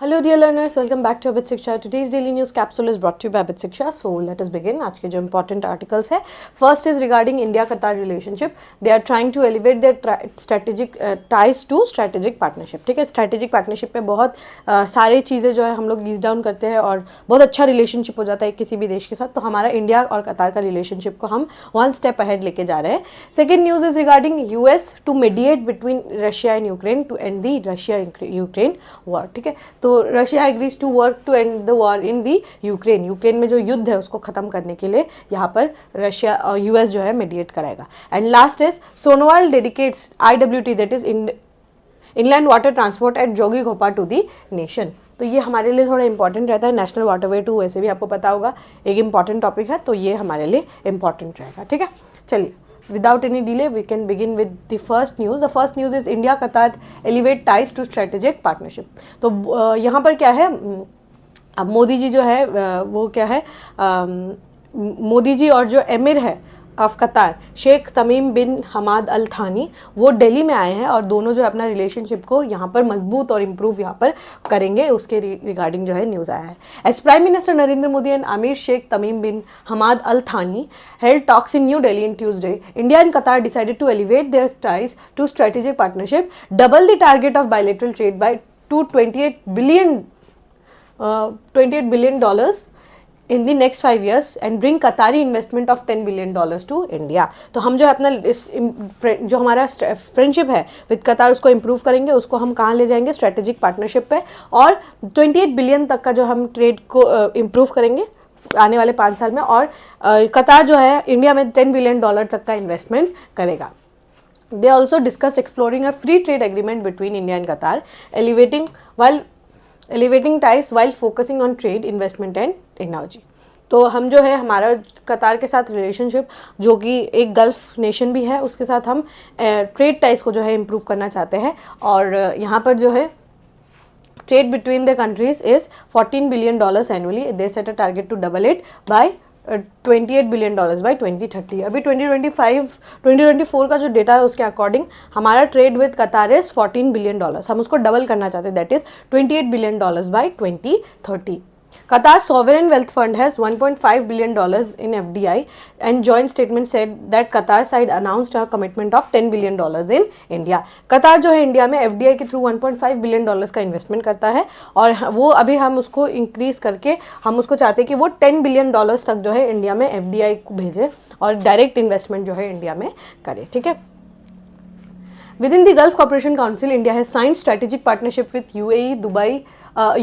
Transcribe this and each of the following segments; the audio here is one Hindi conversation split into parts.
Hello dear learners, welcome back to Abit Shiksha. Today's daily news capsule is brought to you by Abit Shiksha. So let us begin. आज के जो important articles है, first is regarding India-Qatar relationship. They are trying to elevate their strategic ties to strategic partnership. ठीक है, strategic partnership पे बहुत सारे चीज़ें जो है हम लोग ईज डाउन करते हैं और बहुत अच्छा रिलेशनशिप हो जाता है किसी भी देश के साथ. तो हमारा इंडिया और कतार का रिलेशनशिप को हम वन स्टेप अहेड लेके जा रहे हैं. Second news is regarding US to mediate between Russia and Ukraine to end the Russia Ukraine war. ठीक है, तो Russia agrees to work to end the war in the Ukraine. Ukraine में जो युद्ध है उसको खत्म करने के लिए यहाँ पर रशिया और US जो है मीडिएट कराएगा. And last is Sonowal dedicates IWT that is inland water transport at Jogighopa to the nation. तो ये हमारे लिए थोड़ा इंपॉर्टेंट रहता है. नेशनल वाटरवे टू वैसे भी आपको पता होगा एक इंपॉर्टेंट टॉपिक है, तो ये हमारे लिए इंपॉर्टेंट रहेगा. ठीक है, चलिए without any delay we can begin with the first news. The first news is India Qatar elevate ties to strategic partnership. तो यहाँ पर क्या है, अब मोदी जी जो है वो क्या है, मोदी जी और जो एमिर है ऑफ कतार शेख तमीम बिन हमाद अल थानी वो दिल्ली में आए हैं और दोनों जो अपना रिलेशनशिप को यहाँ पर मजबूत और इम्प्रूव यहाँ पर करेंगे उसके रिगार्डिंग जो है न्यूज़ आया है. As prime minister Narendra Modi and Amir Sheikh Tamim बिन हमाद अल थानी held talks in New Delhi on Tuesday, India and Qatar decided to elevate their ties to strategic partnership, double the target of bilateral trade by to $28 billion in the next 5 years and bring Qatari investment of $10 billion to India. तो हम जो है अपना जो हमारा फ्रेंडशिप है विद कतार उसको इम्प्रूव करेंगे, उसको हम कहाँ ले जाएंगे, स्ट्रेटेजिक पार्टनरशिप पे, और 28 बिलियन तक का जो हम ट्रेड को इम्प्रूव करेंगे आने वाले 5 साल में, और कतार जो है इंडिया में $10 बिलियन तक का इन्वेस्टमेंट करेगा. They also discuss exploring a free trade agreement between India and Qatar, elevating ties while focusing on trade, investment and technology. तो हम जो है हमारा कतार के साथ रिलेशनशिप जो कि एक गल्फ नेशन भी है उसके साथ हम ट्रेड टाइज को जो है इम्प्रूव करना चाहते हैं. और यहाँ पर जो है trade between the countries is $14 billion annually. They set a target to double it by $28 billion by 2030. अभी 2024 का जो डेटा है उसके अकॉर्डिंग हमारा ट्रेड विद कतार इज $14 बिलियन. हम उसको डबल करना चाहते हैं, that is $28 billion by 2030. Qatar's sovereign wealth fund has $1.5 billion in FDI, and joint statement said that Qatar side announced a commitment of $10 billion in India. Qatar जो है इंडिया में FDI के थ्रू $1.5 बिलियन का इन्वेस्टमेंट करता है और वो अभी हम उसको इंक्रीज करके हम उसको चाहते हैं कि वो $10 बिलियन तक जो है इंडिया में FDI को भेजे और डायरेक्ट इन्वेस्टमेंट जो है इंडिया में करे. ठीक है, Within the Gulf Cooperation Council, India has signed strategic partnership with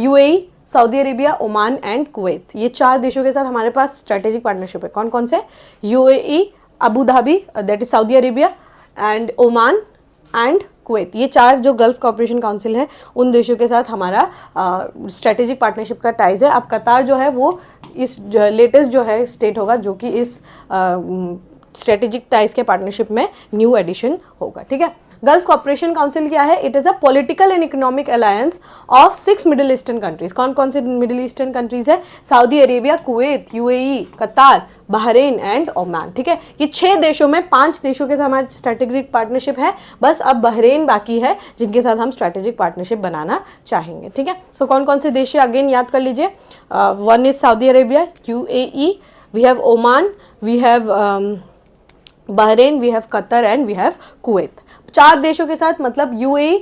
UAE, Saudi Arabia, Oman and Kuwait. ये 4 देशों के साथ हमारे पास स्ट्रेटेजिक पार्टनरशिप है. कौन कौन से? UAE, Abu Dhabi that is Saudi Arabia, and Oman and Kuwait. ये 4 जो गल्फ कॉपरेशन काउंसिल है उन देशों के साथ हमारा स्ट्रेटेजिक पार्टनरशिप का टाइज है. अब कतार जो है वो इस लेटेस्ट जो है स्टेट होगा जो कि इस स्ट्रेटेजिक टाइज के पार्टनरशिप में न्यू एडिशन होगा. ठीक है, गल्फ कॉपरेशन काउंसिल क्या है? It is a political and economic alliance of 6 middle eastern countries. कौन कौन से मिडिल ईस्टर्न कंट्रीज है? सऊदी अरेबिया, कुवैत, UAE, कतार, बहरीन एंड ओमान. ठीक है, ये 6 देशों में 5 देशों के साथ हमारी स्ट्रेटेजिक पार्टनरशिप है. बस अब बहरीन बाकी है जिनके साथ हम स्ट्रेटेजिक पार्टनरशिप बनाना चाहेंगे. ठीक है, सो कौन कौन से देश है अगेन याद कर लीजिए. One is Saudi Arabia, UAE, we have Oman, we have Bahrain, we have Qatar and we have Kuwait. 4 देशों के साथ मतलब UAE,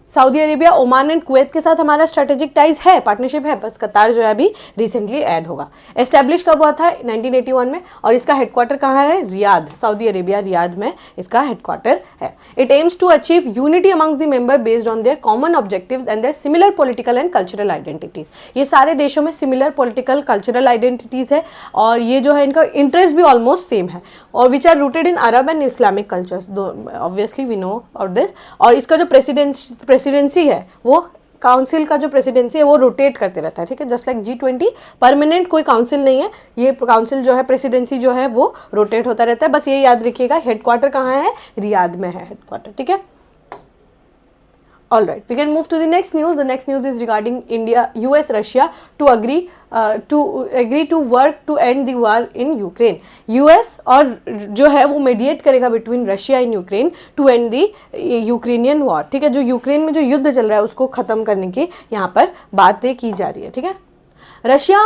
Saudi Arabia, Oman and Kuwait के साथ हमारा स्ट्रेटेजिक टाइज है, पार्टनरशिप है. बस कतार जो है अभी रिसेंटली ऐड होगा. एस्टेब्लिश कब हुआ था? 1981 में. और इसका हेडक्वार्टर कहाँ है? रियाद, सऊदी अरेबिया, रियाद में इसका हेडक्वार्टर है. It aims to achieve unity amongst the member based on their common objectives and their similar political and cultural identities. ये सारे देशों में सिमिलर पॉलिटिकल कल्चरल आइडेंटिटीज है और ये जो है इनका इंटरेस्ट भी ऑलमोस्ट सेम है और which are rooted in Arab and Islamic cultures. Obviously we know of this. और इसका जो प्रेसिडेंसी है वो काउंसिल का जो प्रेसिडेंसी है वो रोटेट करते रहता है. ठीक है, जस्ट लाइक G20 परमानेंट कोई काउंसिल नहीं है. ये काउंसिल जो है प्रेसिडेंसी जो है वो रोटेट होता रहता है. बस ये याद रखिएगा हेडक्वार्टर कहाँ है? रियाद में है हेडक्वार्टर. ठीक है, All right, we can move to the next news. The next news is regarding India, US, Russia to agree to work to end the war in Ukraine. US और जो है वो mediate करेगा between Russia and Ukraine to end the Ukrainian war. ठीक है, जो यूक्रेन में जो युद्ध चल रहा है उसको खत्म करने की यहाँ पर बातें की जा रही है. ठीक है, Russia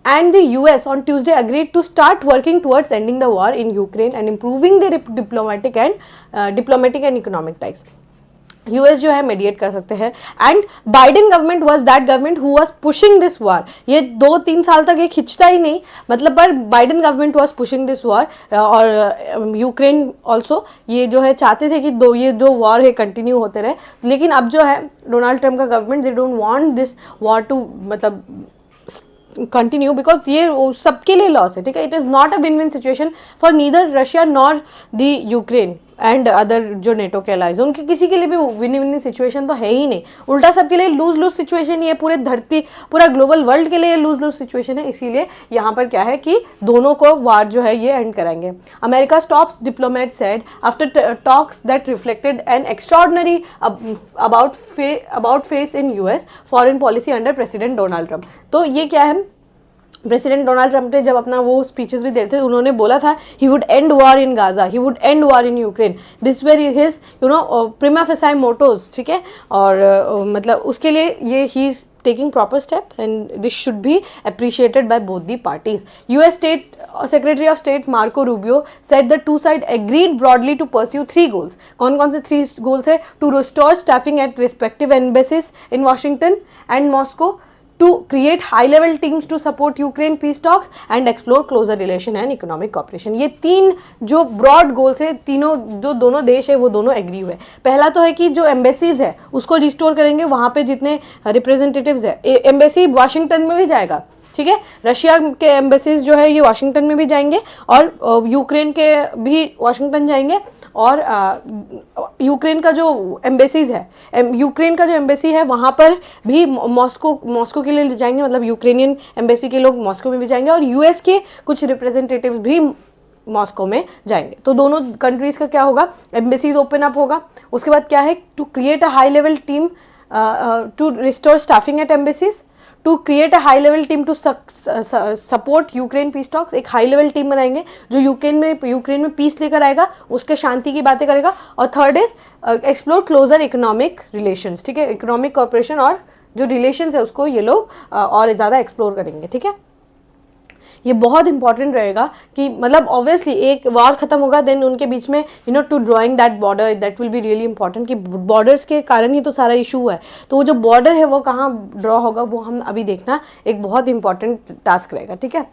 and the US on Tuesday agreed to start working towards ending the war in Ukraine and improving their diplomatic and economic ties. US जो है मीडिएट कर सकते हैं and Biden government was that government who was pushing this war. ये 2-3 साल तक ये खिंचता ही नहीं, मतलब पर Biden government was pushing this war. और यूक्रेन ऑल्सो ये जो है चाहते थे कि ये जो वॉर है कंटिन्यू होते रहे, लेकिन अब जो है डोनाल्ड ट्रम्प का government they don't want this war to मतलब कंटिन्यू बिकॉज ये सबके लिए लॉस है. ठीक है, it is not a win win situation for neither Russia nor the Ukraine and other जो नेटो के अलाइज, उनके किसी के लिए भी विन विन सिचुएशन तो है ही नहीं, उल्टा सबके लिए लूज लूज सिचुएशन. ये पूरा ग्लोबल वर्ल्ड के लिए लूज लूज सिचुएशन है. इसीलिए यहाँ पर क्या है कि दोनों को वार जो है ये एंड कराएंगे. America top diplomat said after talks that reflected N extraordinary about face in US foreign policy under president Donald Trump. तो ये क्या है, प्रेसिडेंट डोनाल्ड ट्रम्प ने जब अपना वो स्पीचेस भी दे रहे थे उन्होंने बोला था he would end war in Gaza, he would end war in Ukraine. This were his prima facie mottos. ठीक है, और मतलब उसके लिए ये he is taking proper step and this should be appreciated by both the parties. US State Secretary of State Marco Rubio said the two sides agreed broadly to pursue 3 goals. कौन से 3 goals है? To restore staffing at respective embassies in Washington and Moscow, to create high-level teams to support Ukraine peace talks and explore closer relation and economic cooperation. ये 3 जो ब्रॉड गोल्स है, तीनों जो दोनों देश है वो दोनों एग्री हुए. पहला तो है कि जो एम्बेसीज है उसको रिस्टोर करेंगे, वहाँ पे जितने रिप्रेजेंटेटिव्स है, एम्बेसी वाशिंगटन में भी जाएगा. ठीक है, रशिया के एम्बेसीज जो है ये वाशिंगटन में भी जाएंगे और यूक्रेन के भी वाशिंगटन जाएंगे. और यूक्रेन का जो एम्बेसीज है, यूक्रेन का जो एम्बेसी है वहाँ पर भी मॉस्को के लिए जाएंगे, मतलब यूक्रेनियन एम्बेसी के लोग मॉस्को में भी जाएंगे और यूएस के कुछ रिप्रेजेंटेटिव्स भी मॉस्को में जाएंगे. तो दोनों कंट्रीज़ का क्या होगा, एम्बेसीज ओपन अप होगा. उसके बाद क्या है, to create a high level team to restore staffing at embassies, to create a high level team to support Ukraine peace talks. एक हाई लेवल टीम बनाएंगे जो यूक्रेन में पीस लेकर आएगा, उसके शांति की बातें करेगा. और third is explore closer economic relations. ठीक है, इकोनॉमिक कॉर्पोरेशन और जो रिलेशंस है उसको ये लोग और ज़्यादा एक्सप्लोर करेंगे. ठीक है, ये बहुत इंपॉर्टेंट रहेगा कि मतलब ऑब्वियसली एक वार खत्म होगा देन उनके बीच में to drawing that border, that will be really important कि बॉर्डर्स के कारण ही तो सारा इशू है. तो वो जो बॉर्डर है वो कहाँ ड्रॉ होगा वो हम अभी देखना एक बहुत इंपॉर्टेंट टास्क रहेगा. ठीक है,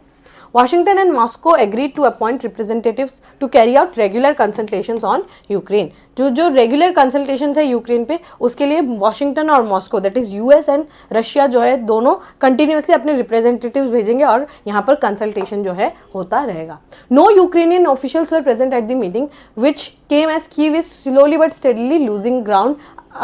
Washington and Moscow agreed to appoint representatives to carry out regular consultations on Ukraine. जो रेगुलर कंसल्टेशंस है यूक्रेन पे उसके लिए वाशिंगटन और Moscow that is US and Russia जो है दोनों कंटिन्यूसली अपने रिप्रेजेंटेटिव्स भेजेंगे और यहाँ पर कंसल्टेशन जो है होता रहेगा. No Ukrainian officials were present at the meeting which came as Kyiv is slowly but steadily losing ground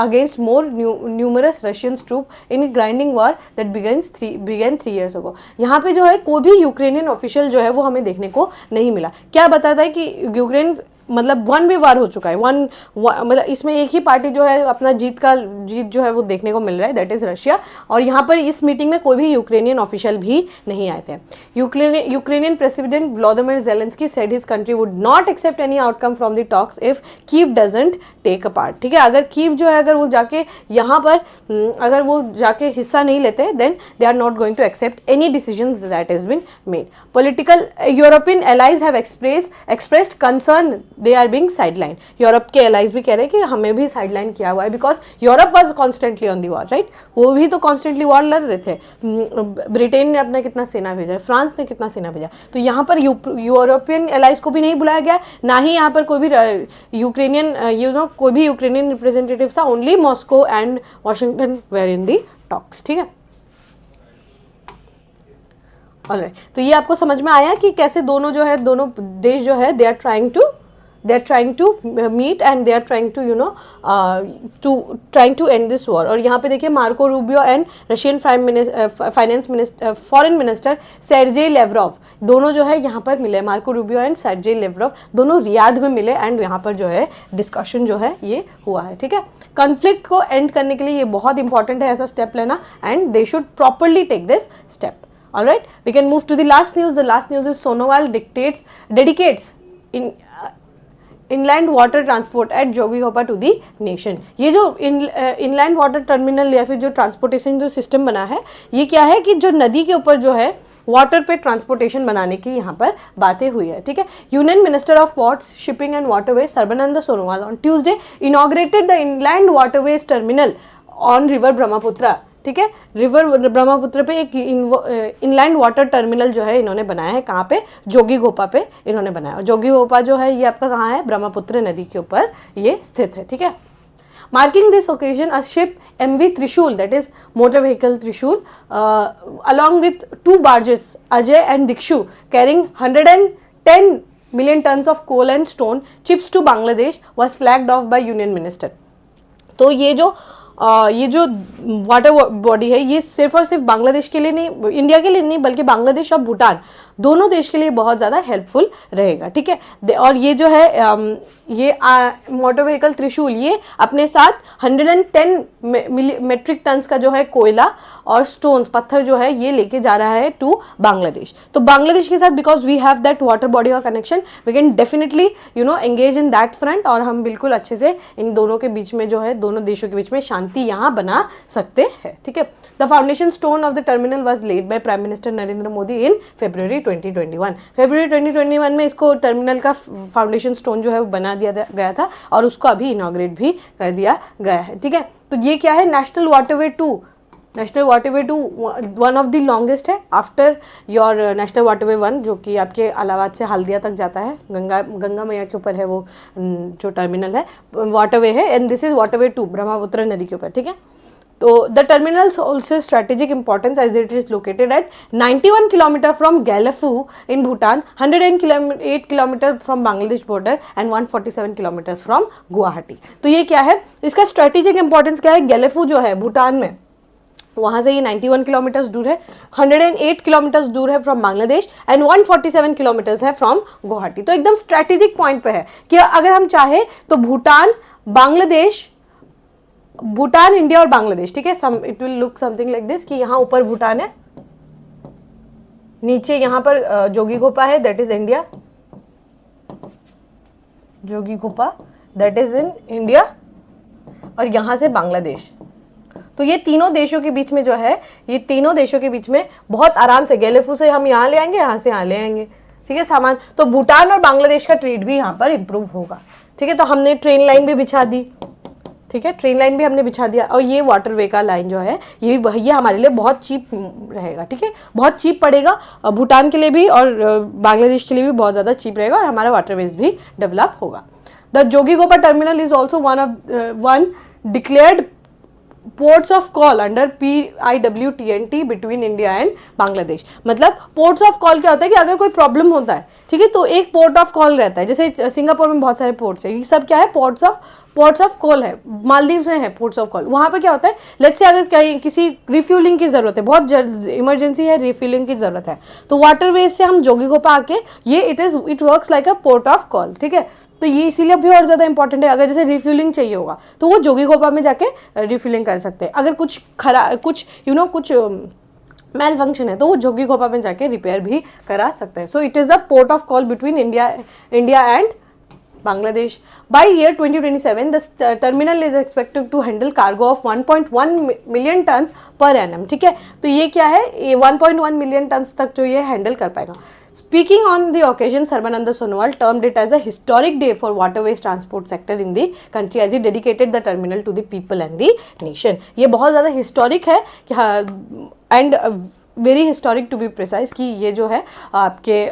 against more numerous Russian troops in a grinding war that began 3 years ago. यहाँ पे जो है कोई भी यूक्रेनियन ऑफिशियल जो है वो हमें देखने को नहीं मिला. क्या बताता है कि यूक्रेन मतलब 1 वे वार हो चुका है, मतलब इसमें एक ही पार्टी जो है अपना जीत जो है वो देखने को मिल रहा है, दैट इज रशिया. और यहाँ पर इस मीटिंग में कोई भी यूक्रेनियन ऑफिशियल भी नहीं आए थे. Ukrainian president Vladimir Zelensky said his country would not accept any outcome from the talks if Kyiv doesn't take a part. ठीक है, अगर कीव जो है अगर वो जाके यहाँ पर अगर वो जाके हिस्सा नहीं लेते then they are not going to accept any decisions that has been made. Political European allies have expressed concern they are being sideline. Europe के एलाइज भी कह रहे हैं कि हमें भी साइडलाइन किया हुआ है because Europe was constantly on the war, right. वो भी तो कॉन्स्टेंटली वॉर लड़ रहे थे. ब्रिटेन ने अपना कितना सेना भेजा, फ्रांस ने कितना सेना भेजा. तो यहाँ पर यूरोपियन एलाइज को भी नहीं बुलाया गया, ना ही यहाँ पर कोई भी यूक्रेनियन कोई भी यूक्रेनियन रिप्रेजेंटेटिव था. Only Moscow and Washington were in the talks. ठीक है, ऑलराइट. तो ये आपको समझ में आया कि कैसे दोनों देश जो है they are trying to they are trying to meet and they are trying to trying to end this war. और यहाँ पे देखिए Marco Rubio and Russian foreign minister Sergei Lavrov दोनों जो है यहाँ पर मिले, Marco Rubio and Sergei Lavrov दोनों रियाद में मिले एंड यहाँ पर जो है डिस्कशन जो है ये हुआ है, ठीक है। कॉन्फ्लिक्ट को एंड करने के लिए ये बहुत इंपॉर्टेंट है ऐसा स्टेप लेना and they should properly take this step. Alright, we can move to the last news. The last news is Sonowal dedicates inland water transport at Jogighopa to the nation. ये जो inland water terminal या फिर जो ट्रांसपोर्टेशन जो सिस्टम बना है ये क्या है कि जो नदी के ऊपर जो है वाटर पे ट्रांसपोर्टेशन बनाने की यहाँ पर बातें हुई है, ठीक है। Union minister of ports shipping and waterways Sarbananda Sonowal on Tuesday inaugurated the inland waterways terminal on river Brahmaputra, ठीक है। रिवर ब्रह्मपुत्र पे एक इनलैंड वाटर टर्मिनल जो है इन्होंने बनाया है, कहाँ पे, जोगीघोपा पे इन्होंने बनाया। जोगीघोपा जो है ये आपका कहाँ है, ब्रह्मपुत्र नदी के ऊपर ये स्थित है, ठीक है। Marking this occasion a ship MV त्रिशूल दैट इज मोटर व्हीकल त्रिशूल along with 2 barges Ajay and Dikshu carrying 110 million tons of coal and stone chips to Bangladesh was flagged off by union minister. तो ये जो वाटर बॉडी है ये सिर्फ और सिर्फ बांग्लादेश के लिए नहीं, इंडिया के लिए नहीं, बल्कि बांग्लादेश और भूटान दोनों देश के लिए बहुत ज़्यादा हेल्पफुल रहेगा, ठीक है। और ये जो है ये मोटर व्हीकल त्रिशूल ये अपने साथ 110 मेट्रिक टन्स का जो है कोयला और स्टोन्स पत्थर जो है ये लेके जा रहा है टू बांग्लादेश। तो बांग्लादेश के साथ because we have that water body का connection we can definitely engage in that front और हम बिल्कुल अच्छे से इन दोनों के बीच में जो है दोनों देशों के बीच में शांति यहाँ बना सकते हैं, ठीक है। The foundation stone of the terminal was led by prime minister Narendra Modi in February 2021 में इसको टर्मिनल का फाउंडेशन स्टोन जो है वो बना दिया गया था और उसको अभी इनॉग्रेट भी कर दिया गया है, ठीक है। तो ये क्या है, national waterway 2 one of the longest है आफ्टर योर नेशनल वाटरवे 1 जो कि आपके इलाहाबाद से हल्दिया तक जाता है, गंगा मैया के ऊपर है वो जो टर्मिनल है वाटरवे है and this is waterway 2 Brahmaputra नदी के ऊपर, ठीक है। तो the terminal also strategic importance as it is located at 91 km from Galaphu in Bhutan, 108 km from Bangladesh border and 147 km from Guwahati। तो ये क्या है, इसका स्ट्रेटेजिक इंपॉर्टेंस क्या है, गैलेफू जो है भूटान में वहाँ से ये 91 किलोमीटर्स दूर है, 108 किलोमीटर्स दूर है फ्रॉम बांग्लादेश एंड 147 किलोमीटर्स है फ्रॉम गुवाहाटी। तो एकदम स्ट्रेटेजिक पॉइंट पे है कि अगर हम चाहे तो भूटान इंडिया और बांग्लादेश, ठीक है, it will look something like this कि यहाँ ऊपर भूटान है, नीचे यहाँ पर जोगीघोपा है that is India, Jogighopa that is in India और यहाँ से बांग्लादेश। तो ये तीनों देशों के बीच में जो है ये तीनों देशों के बीच में बहुत आराम से गैलेफू से हम यहाँ ले आएंगे, यहाँ से यहाँ ले आएंगे, ठीक है, सामान। तो भूटान और बांग्लादेश का ट्रेड भी यहाँ पर इम्प्रूव होगा, ठीक है। तो हमने ट्रेन लाइन भी बिछा दी, ठीक है, ट्रेन लाइन भी हमने बिछा दिया और ये वाटरवे का लाइन जो है ये हमारे लिए बहुत चीप रहेगा, ठीक है, बहुत चीप पड़ेगा भूटान के लिए भी और बांग्लादेश के लिए भी बहुत ज़्यादा चीप रहेगा और हमारा वाटरवेज भी डेवलप होगा। The Jogighopa terminal is also one declared ports of call under PIWTNT between India and Bangladesh. मतलब पोर्ट्स ऑफ कॉल क्या होता है कि अगर कोई प्रॉब्लम होता है, ठीक है, तो एक पोर्ट ऑफ कॉल रहता है। जैसे सिंगापुर में बहुत सारे पोर्ट्स है, ये सब क्या है, पोर्ट्स ऑफ कॉल है। मालदीव में है पोर्ट्स ऑफ कॉल, वहाँ पे क्या होता है, लेट्स से अगर कहीं किसी रिफ्यूलिंग की ज़रूरत है, बहुत इमरजेंसी है, रिफ्यूलिंग की ज़रूरत है, तो वाटरवेज से हम जोगीघोपा आके ये it works like a port of call, ठीक है। तो ये इसीलिए भी और ज़्यादा इंपॉर्टेंट है। अगर जैसे रिफ्यूलिंग चाहिए होगा तो वो जोगीघोपा में जाके रिफ्यूलिंग कर सकते हैं। अगर कुछ मेल फंक्शन है तो वो जोगीघोपा में जाके रिपेयर भी करा सकते हैं। So it is a port of call between India and Bangladesh. By year 2027, the terminal is expected to handle cargo of 1.1 million tons per annum, ठीक है। तो ये क्या है, ये 1.1 million tons तक जो ये हैंडल कर पाएगा। Speaking on the occasion, Sarbananda Sonowal termed it as a historic day for waterways transport sector in the country as he dedicated the terminal to the people and the nation. ये बहुत ज़्यादा historic है कि हाँ, and very historic to be precise कि ये जो है आपके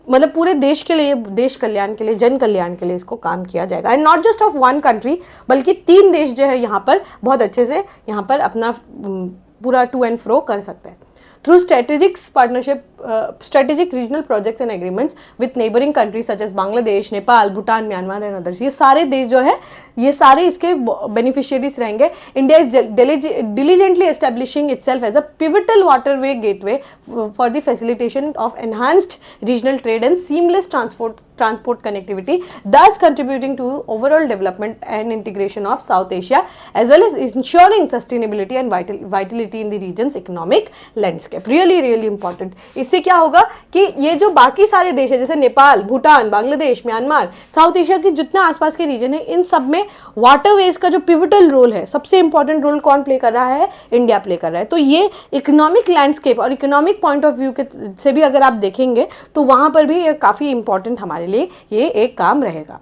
मतलब पूरे देश के लिए, देश कल्याण के लिए, जन कल्याण के लिए इसको काम किया जाएगा। And not just of one country, बल्कि 3 देश जो है यहाँ पर बहुत अच्छे से यहाँ पर अपना पूरा टू एंड फ्रो कर सकते हैं। Through strategic regional projects and agreements with neighboring countries such as Bangladesh, Nepal, Bhutan, Myanmar and others. ये सारे देश जो है ये सारे इसके beneficiaries रहेंगे. India is diligently establishing itself as a pivotal waterway gateway for the facilitation of enhanced regional trade and seamless transport connectivity, thus contributing to overall development and integration of South Asia as well as ensuring sustainability and vitality in the region's economic landscape. Really important. इससे क्या होगा कि ये जो बाकी सारे देश है जैसे Nepal, Bhutan, Bangladesh, Myanmar, south Asia के जितने आसपास के रीजन है, इन सब में वाटरवेज का जो पिवटल रोल है, सबसे इंपॉर्टेंट रोल कौन प्ले कर रहा है? इंडिया प्ले कर रहा है. तो ये इकोनॉमिक लैंडस्केप और इकोनॉमिक पॉइंट ऑफ व्यू के से भी अगर आप देखेंगे तो वहां पर भी ये काफ़ी इंपॉर्टेंट हमारे लिए ये एक काम रहेगा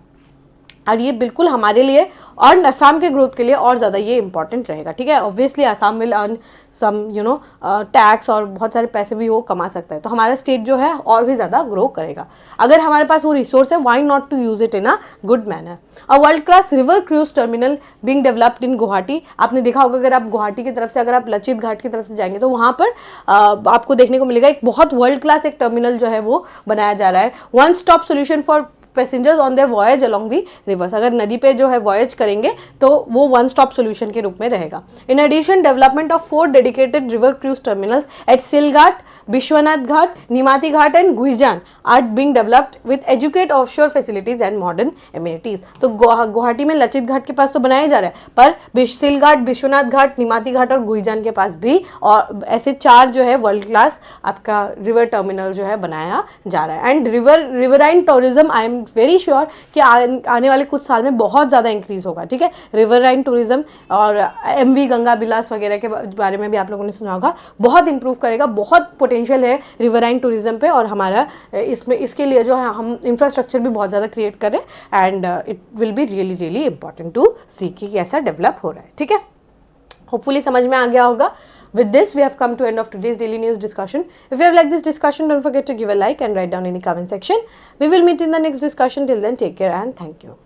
और ये बिल्कुल हमारे लिए और असम के ग्रोथ के लिए और ज़्यादा ये इंपॉर्टेंट रहेगा. ठीक है, obviously Assam will earn some tax और बहुत सारे पैसे भी वो कमा सकता है, तो हमारा स्टेट जो है और भी ज़्यादा ग्रो करेगा. अगर हमारे पास वो रिसोर्स है, why not to use it in a good manner. A world class river cruise terminal being developed in Guwahati. आपने देखा होगा अगर आप गुवाहाटी की तरफ से अगर आप लचित घाट की तरफ से जाएंगे तो वहाँ पर आपको देखने को मिलेगा एक बहुत वर्ल्ड क्लास एक टर्मिनल जो है वो बनाया जा रहा है. One stop solution for passengers on their voyage along the reverse. अगर नदी पे जो है वॉयज करेंगे तो वो वन स्टॉप सोल्यूशन के रूप में रहेगा. In addition development of 4 dedicated river cruise terminals at Silghat, Vishwanath Ghat, Nimati Ghat and Guijan are being developed with adequate offshore facilities and modern amenities. तो गुवाहाटी में लचित घाट के पास तो बनाया जा रहा है, पर सिलघाट, विश्वनाथ घाट, निमाती घाट और गुईजान के पास भी और ऐसे 4 जो है वर्ल्ड क्लास आपका रिवर टर्मिनल जो है बनाया जा रहा है. And riverine tourism I am very sure कि आने वाले कुछ साल में बहुत ज़्यादा इंक्रीज होगा. ठीक है, रिवराइन टूरिज्म और MV गंगा बिलास वगैरह के बारे में भी आप लोगों ने सुना होगा, बहुत इंप्रूव करेगा. बहुत पोटेंशियल है रिवराइन टूरिज्म पे और हमारा इसमें इसके लिए जो है हम इंफ्रास्ट्रक्चर भी बहुत ज़्यादा क्रिएट करें and it will be really important to see कि कैसा डेवलप हो रहा है. ठीक है, होपफुली समझ में आ गया होगा. With this, we have come to end of today's daily news discussion. If you have liked this discussion, don't forget to give a like and write down in the comment section. We will meet in the next discussion. Till then, take care and thank you.